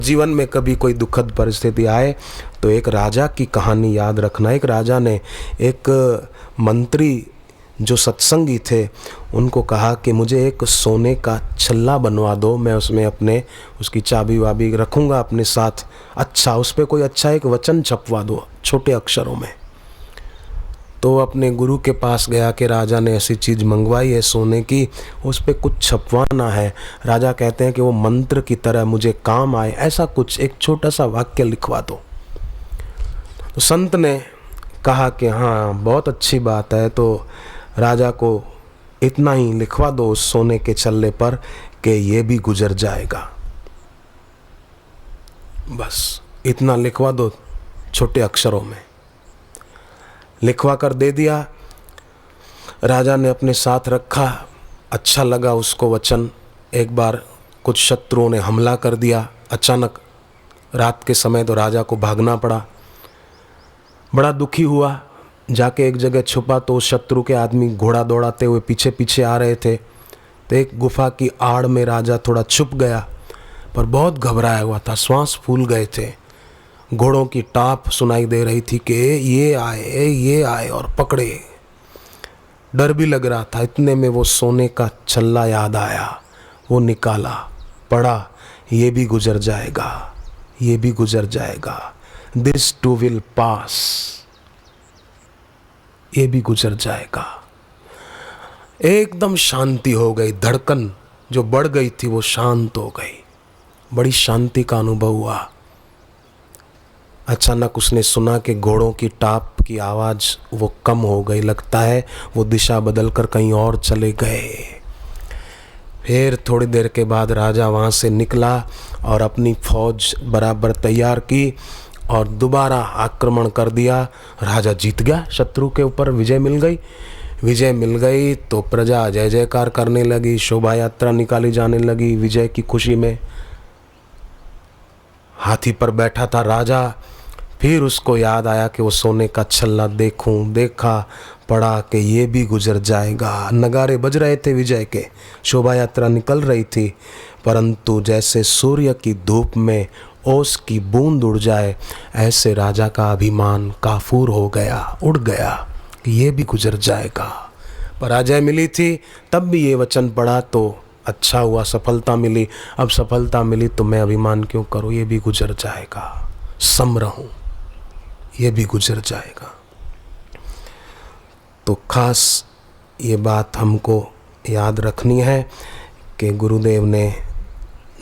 जीवन में कभी कोई दुखद परिस्थिति आए तो एक राजा की कहानी याद रखना। एक राजा ने एक मंत्री जो सत्संगी थे उनको कहा कि मुझे एक सोने का छल्ला बनवा दो, मैं उसमें उसकी चाबी वाबी रखूँगा अपने साथ। अच्छा, उस पर कोई अच्छा एक वचन छपवा दो छोटे अक्षरों में। तो अपने गुरु के पास गया कि राजा ने ऐसी चीज़ मंगवाई है सोने की, उस पर कुछ छपवाना है। राजा कहते हैं कि वो मंत्र की तरह मुझे काम आए, ऐसा कुछ एक छोटा सा वाक्य लिखवा दो। तो संत ने कहा कि हाँ बहुत अच्छी बात है, तो राजा को इतना ही लिखवा दो उस सोने के छल्ले पर कि ये भी गुजर जाएगा। बस इतना लिखवा दो छोटे अक्षरों में। लिखवा कर दे दिया। राजा ने अपने साथ रखा। अच्छा लगा उसको वचन। एक बार कुछ शत्रुओं ने हमला कर दिया अचानक रात के समय, तो राजा को भागना पड़ा। बड़ा दुखी हुआ, जाके एक जगह छुपा तो शत्रु के आदमी घोड़ा दौड़ाते हुए पीछे पीछे आ रहे थे। तो एक गुफा की आड़ में राजा थोड़ा छुप गया, पर बहुत घबराया हुआ था, श्वास फूल गए थे। घोड़ों की टाप सुनाई दे रही थी कि ये आए और पकड़े। डर भी लग रहा था। इतने में वो सोने का छल्ला याद आया, वो निकाला, पढ़ा, ये भी गुजर जाएगा, ये भी गुजर जाएगा, दिस टू विल पास, ये भी गुजर जाएगा। एकदम शांति हो गई। धड़कन जो बढ़ गई थी वो शांत हो गई। बड़ी शांति का अनुभव हुआ। अचानक उसने सुना कि घोड़ों की टाप की आवाज़ वो कम हो गई। लगता है वो दिशा बदलकर कहीं और चले गए। फिर थोड़ी देर के बाद राजा वहाँ से निकला और अपनी फौज बराबर तैयार की और दोबारा आक्रमण कर दिया। राजा जीत गया, शत्रु के ऊपर विजय मिल गई। विजय मिल गई तो प्रजा जय जयकार करने लगी, शोभा यात्रा निकाली जाने लगी विजय की खुशी में। हाथी पर बैठा था राजा। फिर उसको याद आया कि वो सोने का छल्ला देखा, पढ़ा कि ये भी गुजर जाएगा। नगारे बज रहे थे विजय के, शोभा यात्रा निकल रही थी, परंतु जैसे सूर्य की धूप में ओस की बूंद उड़ जाए, ऐसे राजा का अभिमान काफूर हो गया, उड़ गया कि ये भी गुजर जाएगा। पराजय मिली थी, तब भी ये वचन पढ़ा तो अच्छा हुआ, सफलता मिली। अब सफलता मिली तो मैं अभिमान क्यों करूं, ये भी गुजर जाएगा, सम रहूं, ये भी गुजर जाएगा। तो खास ये बात हमको याद रखनी है कि गुरुदेव ने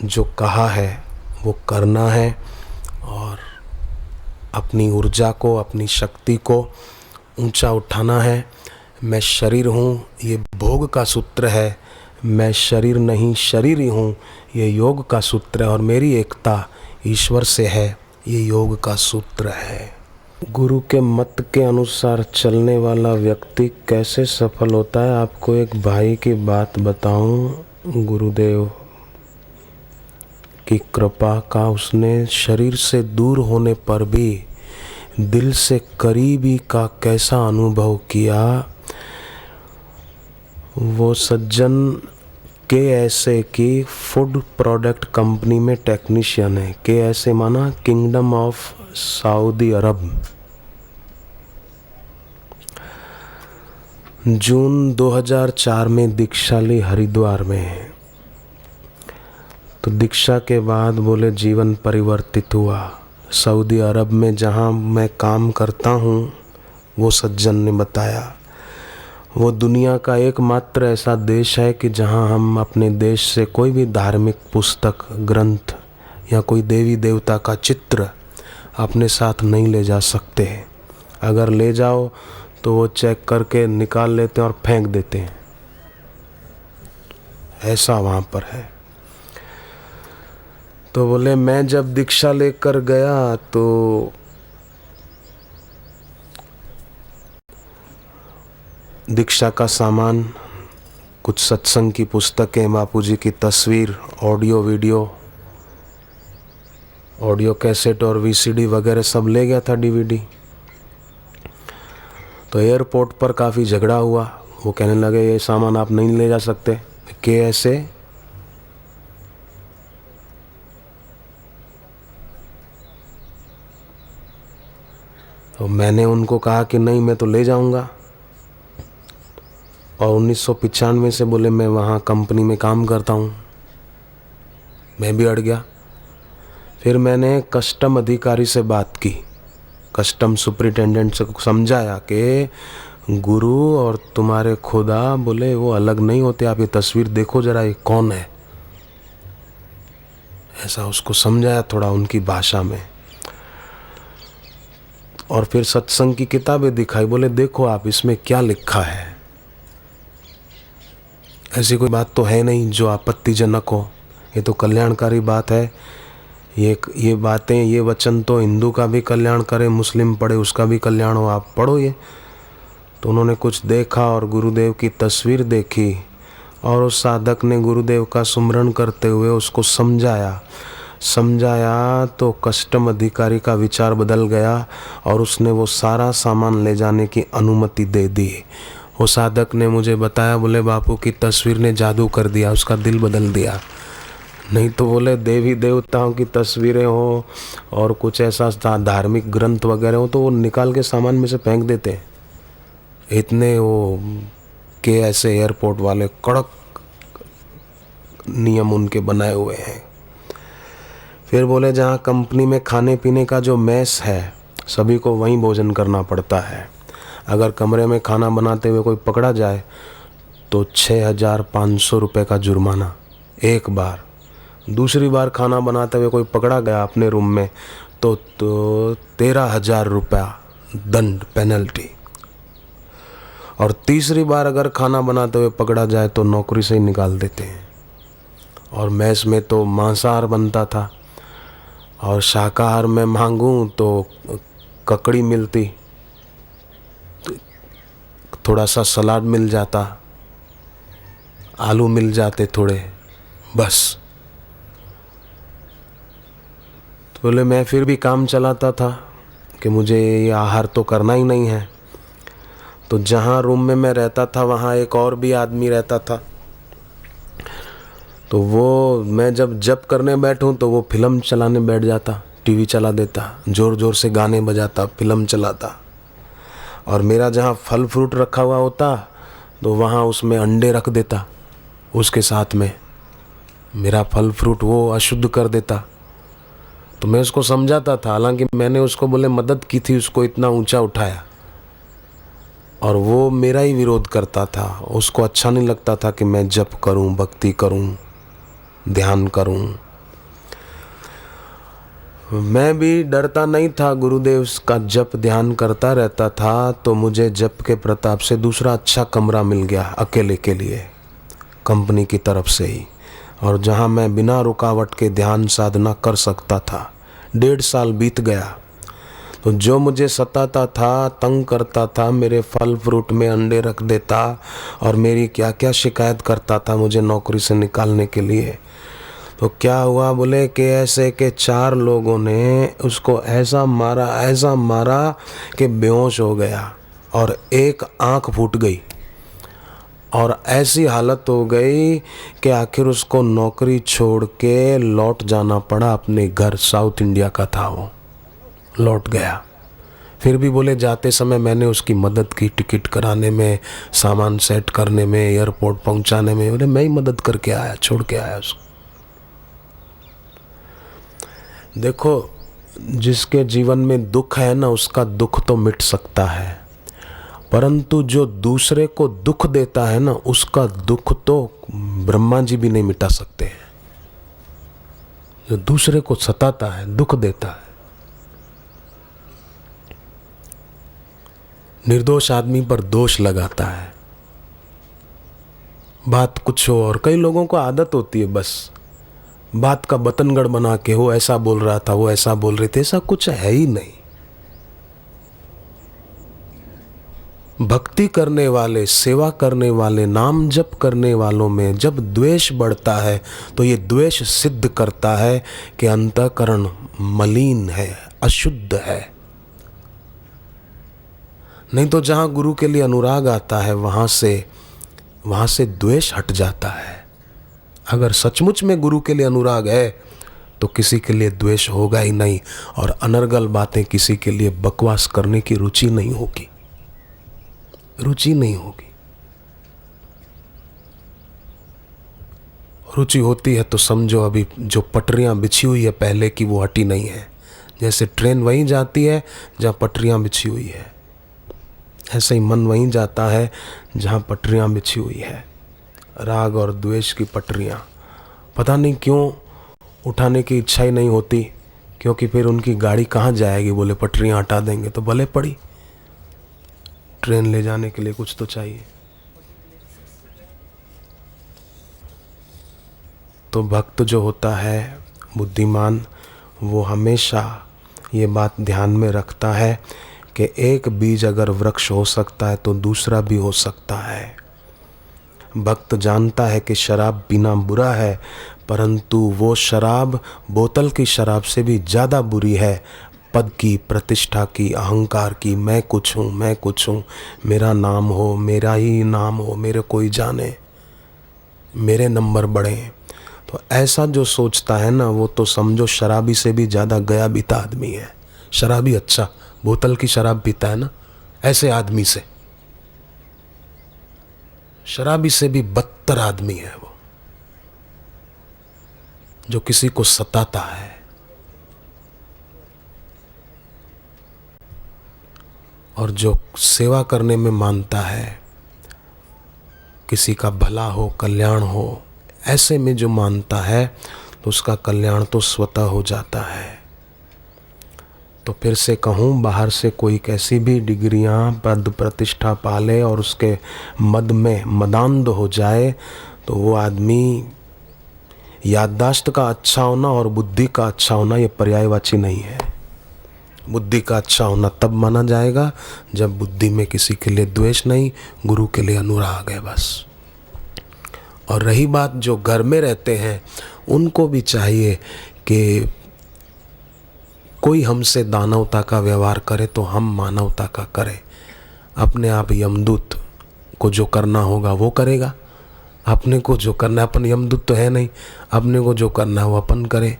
जो कहा है वो करना है और अपनी ऊर्जा को, अपनी शक्ति को ऊंचा उठाना है। मैं शरीर हूँ, ये भोग का सूत्र है। मैं शरीर नहीं, शरीर ही हूँ, ये योग का सूत्र है। और मेरी एकता ईश्वर से है, ये योग का सूत्र है। गुरु के मत के अनुसार चलने वाला व्यक्ति कैसे सफल होता है? आपको एक भाई की बात बताऊं। गुरुदेव की कृपा का उसने शरीर से दूर होने पर भी दिल से करीबी का कैसा अनुभव किया। वो सज्जन KSA की फूड प्रोडक्ट कंपनी में टेक्नीशियन है। KSA माना किंगडम ऑफ सऊदी अरब। जून 2004 में दीक्षा ली हरिद्वार में। तो दीक्षा के बाद बोले जीवन परिवर्तित हुआ। सऊदी अरब में जहाँ मैं काम करता हूँ, वो सज्जन ने बताया, वो दुनिया का एकमात्र ऐसा देश है कि जहाँ हम अपने देश से कोई भी धार्मिक पुस्तक, ग्रंथ या कोई देवी देवता का चित्र अपने साथ नहीं ले जा सकते। अगर ले जाओ तो वो चेक करके निकाल लेते हैं और फेंक देते हैं। ऐसा वहाँ पर है। तो बोले मैं जब दीक्षा लेकर गया तो दीक्षा का सामान, कुछ सत्संग की पुस्तकें, बापूजी की तस्वीर, ऑडियो वीडियो, ऑडियो कैसेट और VCD वगैरह सब ले गया था, DVD। तो एयरपोर्ट पर काफ़ी झगड़ा हुआ। वो कहने लगे ये सामान आप नहीं ले जा सकते। KSA मैंने उनको कहा कि नहीं, मैं तो ले जाऊंगा। और 1995 से बोले मैं वहाँ कंपनी में काम करता हूँ। मैं भी अड़ गया। फिर मैंने कस्टम अधिकारी से बात की, कस्टम सुपरिटेंडेंट से समझाया कि गुरु और तुम्हारे खुदा बोले वो अलग नहीं होते, आप ये तस्वीर देखो जरा, ये कौन है। ऐसा उसको समझाया थोड़ा उनकी भाषा में। और फिर सत्संग की किताबें दिखाई, बोले देखो आप इसमें क्या लिखा है। ऐसी कोई बात तो है नहीं जो आपत्तिजनक हो, ये तो कल्याणकारी बात है। ये बातें, ये वचन तो हिंदू का भी कल्याण करे, मुस्लिम पढ़े उसका भी कल्याण हो, आप पढ़ो ये। तो उन्होंने कुछ देखा और गुरुदेव की तस्वीर देखी और उस साधक ने गुरुदेव का सुमरण करते हुए उसको समझाया तो कस्टम अधिकारी का विचार बदल गया और उसने वो सारा सामान ले जाने की अनुमति दे दी। वो साधक ने मुझे बताया, बोले बापू की तस्वीर ने जादू कर दिया, उसका दिल बदल दिया। नहीं तो बोले देवी देवताओं की तस्वीरें हो और कुछ ऐसा धार्मिक ग्रंथ वगैरह हो तो वो निकाल के सामान में से फेंक देते। इतने वो के ऐसे एयरपोर्ट वाले कड़क नियम उनके बनाए हुए हैं। फिर बोले जहाँ कंपनी में खाने पीने का जो मेस है, सभी को वहीं भोजन करना पड़ता है। अगर कमरे में खाना बनाते हुए कोई पकड़ा जाए तो 6,500 रुपये का जुर्माना एक बार। दूसरी बार खाना बनाते हुए कोई पकड़ा गया अपने रूम में तो 13,000 रुपया दंड, पेनल्टी। और तीसरी बार अगर खाना बनाते हुए पकड़ा जाए तो नौकरी से ही निकाल देते हैं। और मेस में तो मांसाहार बनता था और शाकाहार में मांगूं तो ककड़ी मिलती, थोड़ा सा सलाद मिल जाता, आलू मिल जाते थोड़े, बस। तो बोले मैं फिर भी काम चलाता था कि मुझे ये आहार तो करना ही नहीं है। तो जहाँ रूम में मैं रहता था वहाँ एक और भी आदमी रहता था। तो वो मैं जब जप करने बैठूं तो वो फिल्म चलाने बैठ जाता, टीवी चला देता, ज़ोर ज़ोर से गाने बजाता, फिल्म चलाता। और मेरा जहाँ फल फ्रूट रखा हुआ होता तो वहाँ उसमें अंडे रख देता, उसके साथ में मेरा फल फ्रूट वो अशुद्ध कर देता। तो मैं उसको समझाता था, हालांकि मैंने उसको बोले मदद की थी, उसको इतना ऊंचा उठाया और वो मेरा ही विरोध करता था। उसको अच्छा नहीं लगता था कि मैं जप करूं, भक्ति करूं, ध्यान करूं। मैं भी डरता नहीं था, गुरुदेव का जप ध्यान करता रहता था। तो मुझे जप के प्रताप से दूसरा अच्छा कमरा मिल गया अकेले के लिए, कंपनी की तरफ से ही, और जहां मैं बिना रुकावट के ध्यान साधना कर सकता था। 1.5 साल बीत गया। तो जो मुझे सताता था, तंग करता था, मेरे फल फ्रूट में अंडे रख देता और मेरी क्या क्या शिकायत करता था मुझे नौकरी से निकालने के लिए, तो क्या हुआ बोले कि ऐसे के 4 लोगों ने उसको ऐसा मारा कि बेहोश हो गया और एक आंख फूट गई और ऐसी हालत हो गई कि आखिर उसको नौकरी छोड़ के लौट जाना पड़ा अपने घर। साउथ इंडिया का था वो, लौट गया। फिर भी बोले जाते समय मैंने उसकी मदद की, टिकट कराने में, सामान सेट करने में, एयरपोर्ट पहुंचाने में। बोले मैं ही मदद करके आया, छोड़ के आया उसको। देखो, जिसके जीवन में दुख है ना, उसका दुख तो मिट सकता है, परंतु जो दूसरे को दुख देता है ना, उसका दुख तो ब्रह्मा जी भी नहीं मिटा सकते हैं। जो दूसरे को सताता है, दुख देता है, निर्दोष आदमी पर दोष लगाता है, बात कुछ हो और कई लोगों को आदत होती है बस बात का बतनगढ़ बना के, वो ऐसा बोल रहा था, वो ऐसा बोल रहे थे, ऐसा कुछ है ही नहीं। भक्ति करने वाले, सेवा करने वाले, नाम जप करने वालों में जब द्वेष बढ़ता है तो ये द्वेष सिद्ध करता है कि अंतःकरण मलिन है, अशुद्ध है। नहीं तो जहां गुरु के लिए अनुराग आता है वहां से द्वेष हट जाता है। अगर सचमुच में गुरु के लिए अनुराग है तो किसी के लिए द्वेष होगा ही नहीं, और अनर्गल बातें किसी के लिए बकवास करने की रुचि नहीं होगी, रुचि नहीं होगी। रुचि होती है तो समझो अभी जो पटरियां बिछी हुई है पहले की वो हटी नहीं है। जैसे ट्रेन वहीं जाती है जहाँ पटरियां बिछी हुई है, ऐसे ही मन वहीं जाता है जहाँ पटरियां बिछी हुई है। राग और द्वेष की पटरियां पता नहीं क्यों उठाने की इच्छा ही नहीं होती, क्योंकि फिर उनकी गाड़ी कहाँ जाएगी। बोले पटरियां हटा देंगे तो भले पड़ी, ट्रेन ले जाने के लिए कुछ तो चाहिए। तो भक्त जो होता है बुद्धिमान, वो हमेशा ये बात ध्यान में रखता है कि एक बीज अगर वृक्ष हो सकता है तो दूसरा भी हो सकता है। भक्त जानता है कि शराब पीना बुरा है, परंतु वो शराब बोतल की शराब से भी ज़्यादा बुरी है। पद की, प्रतिष्ठा की, अहंकार की, मैं कुछ हूँ, मैं कुछ हूँ, मेरा नाम हो, मेरा ही नाम हो, मेरे कोई जाने, मेरे नंबर बढ़े। तो ऐसा जो सोचता है ना, वो तो समझो शराबी से भी ज़्यादा गया बीता आदमी है। शराबी अच्छा बोतल की शराब पीता है ना, ऐसे आदमी से शराबी से भी बदतर आदमी है वो, जो किसी को सताता है। और जो सेवा करने में मानता है, किसी का भला हो, कल्याण हो, ऐसे में जो मानता है तो उसका कल्याण तो स्वतः हो जाता है। तो फिर से कहूँ, बाहर से कोई कैसी भी डिग्रियाँ, पद, प्रतिष्ठा पाले और उसके मद में मदान्ध हो जाए, तो वो आदमी याददाश्त का अच्छा होना और बुद्धि का अच्छा होना ये पर्यायवाची नहीं है। बुद्धि का अच्छा होना तब माना जाएगा जब बुद्धि में किसी के लिए द्वेष नहीं, गुरु के लिए अनुराग है बस। और रही बात जो घर में रहते हैं, उनको भी चाहिए कि कोई हमसे दानवता का व्यवहार करे तो हम मानवता का करें। अपने आप यमदूत को जो करना होगा वो करेगा, अपने को जो करना है, अपन यमदूत तो है नहीं, अपने को जो करना है वो अपन करे।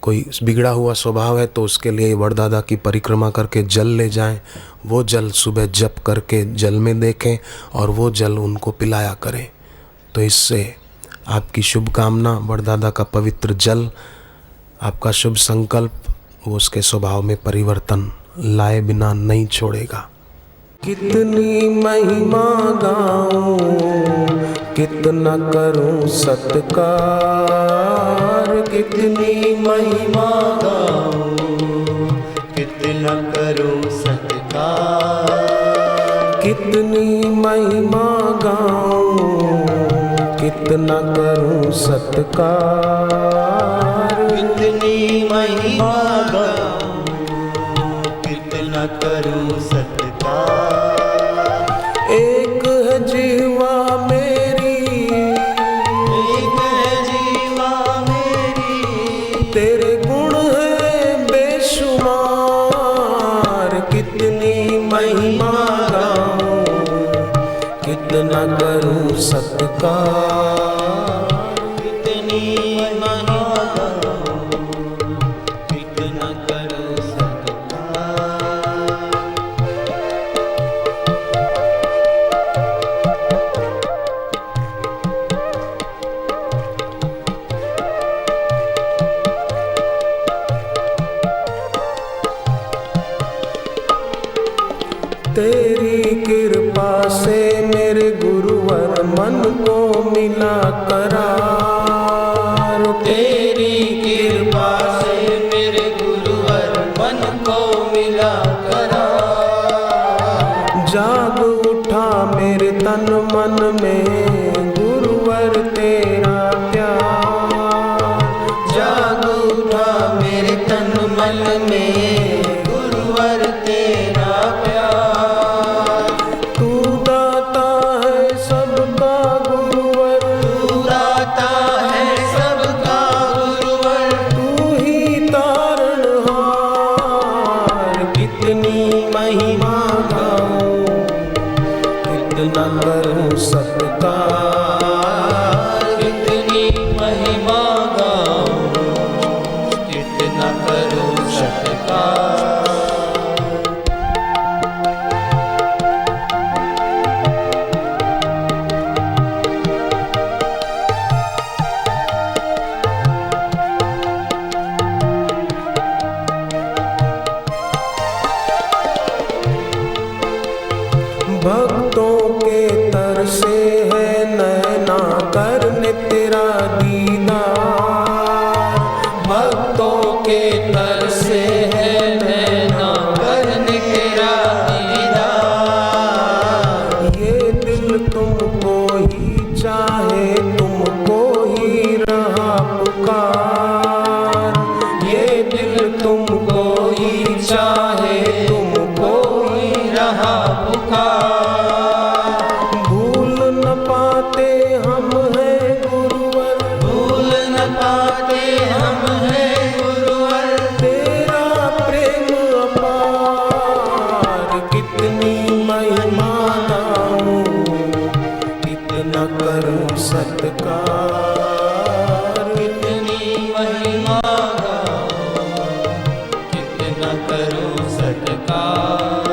कोई बिगड़ा हुआ स्वभाव है तो उसके लिए वड़दादा की परिक्रमा करके जल ले जाएं, वो जल सुबह जप करके जल में देखें और वो जल उनको पिलाया करें। तो इससे आपकी शुभकामना, वड़दादा का पवित्र जल, आपका शुभ संकल्प, वो उसके स्वभाव में परिवर्तन लाए बिना नहीं छोड़ेगा। कितनी महिमा गाऊं, कितना करूं सत्कार, कितनी महिमा गाऊं, कितना करूं सत्कार, कितनी महिमा गाऊं, कितना करूं सत्कार, कितनी महिमा गाऊं, कितना करूं सत्कार। एक है जीवा मेरी, एक है जीवा मेरी, तेरे गुण है बेशुमार, कितनी महिमा गाऊं, कितना करूं सत्कार, कितनी महिमा गाऊं, कितना करूं सत्कार। तेरी कृपा से मेरे गुरुवर मन को मिला करार, तेरी कृपा से मेरे गुरुवर मन को मिला करार। जाग उठा मेरे तन मन में गुरुवर तेरा प्यार, जाग उठा मेरे तन मन में गुरुवर तेरा प्यार। तू दाता है सबका गुरुवर, तू दाता है सबका गुरुवर, तू ही तारणहार, कितनी महिमा गाऊं, कितना करूं सत्कार, कितनी महिमा से है नैना करने तेरा दीदार, भक्तों के तर से है नैना करने तेरा दीदार। ये दिल तुमको ही चाहे तुमको ही रहा पुकार, ये दिल तुमको ही चाहे तुमको ही रहा पुकार। भूल न पाते हम हैं गुरुवर, भूल न पाते हम हैं गुरुवर, तेरा प्रेम अपार। कितनी महिमा गाऊं, कितना करूं सत्कार, कितनी महिमा गाऊं, कितना करूं सत्कार।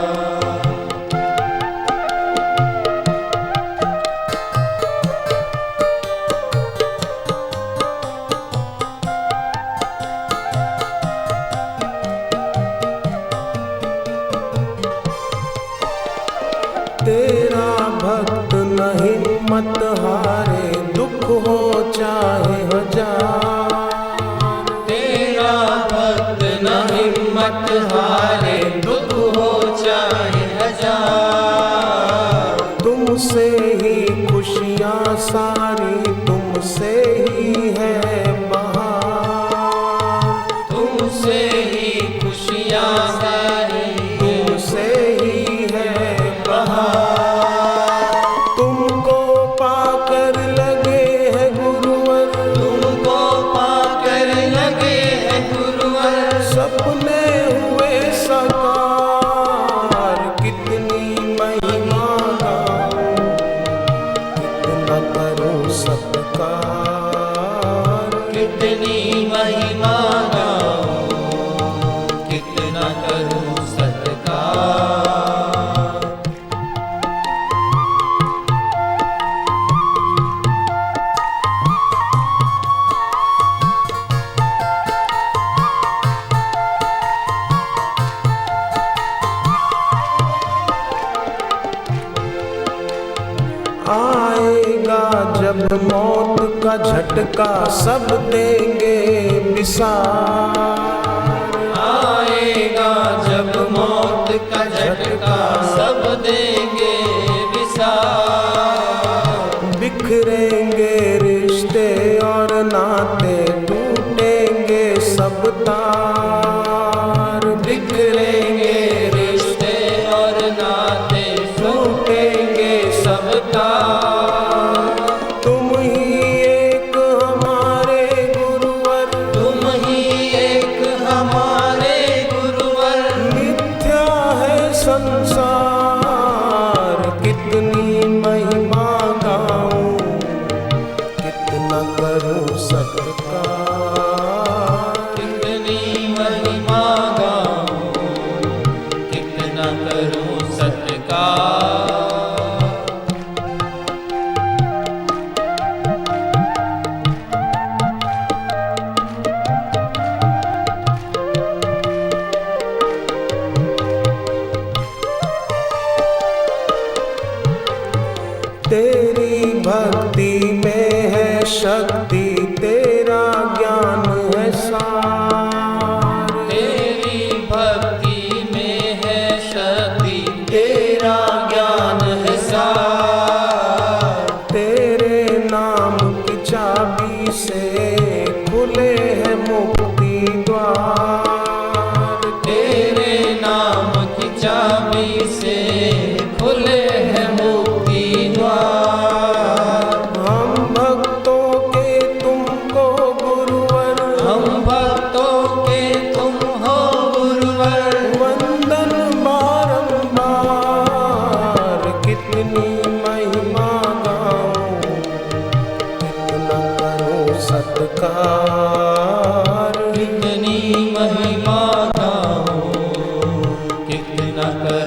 तेरा भक्त न हिम्मत हारे, दुख हो चाहे हजार। तेरा भक्त न हिम्मत हारे, दुख हो चाहे हजार। तुमसे ही खुशियाँ सारी, तुमसे ही है बहार, तुमसे ही खुशियाँ सारी, तुमसे ही है बहार। तुमको पाकर लगे है गुरुवर, तुमको पाकर लगे है गुरुवर, सपने हुए साकार। कितनी महिमा गाऊं, कितना करूं सत्कार, कितनी महिमा गाऊं, कितना करूं सत्कार। आएगा जब मौत का झटका, सब देंगे विसार। आएगा जब मौत का झटका, सब देंगे विसार। बिखरेंगे रिश्ते और नाते, टूटेंगे सब तार। बिखरेंगे रिश्ते और नाते, टूटेंगे सब तार। तुम ही एक हमारे गुरुवर, तुम ही एक हमारे गुरुवर, मिथ्या है संसार। कितनी महिमा गाऊं, कितना करूं सत्कार, कितनी महिमा गाऊं, कितना करूं सत्कार। तेरी भक्ति में है शक्ति, तेरा ज्ञान है सार। तेरी भक्ति में है शक्ति, तेरा ज्ञान है सार। तेरे नाम की चाबी से खुले हैं मुक्ति द्वार। तेरे नाम की चाबी से खुले हैं मुक्ति द्वार। हम भक्तों के तुमको गुरुवर, हम भक्तों के तुम हो गुरुवर, वंदन बारंबार। कितनी महिमा गाऊं, कितना करूं सत्कार, कितनी महिमा गाऊं, कितना कर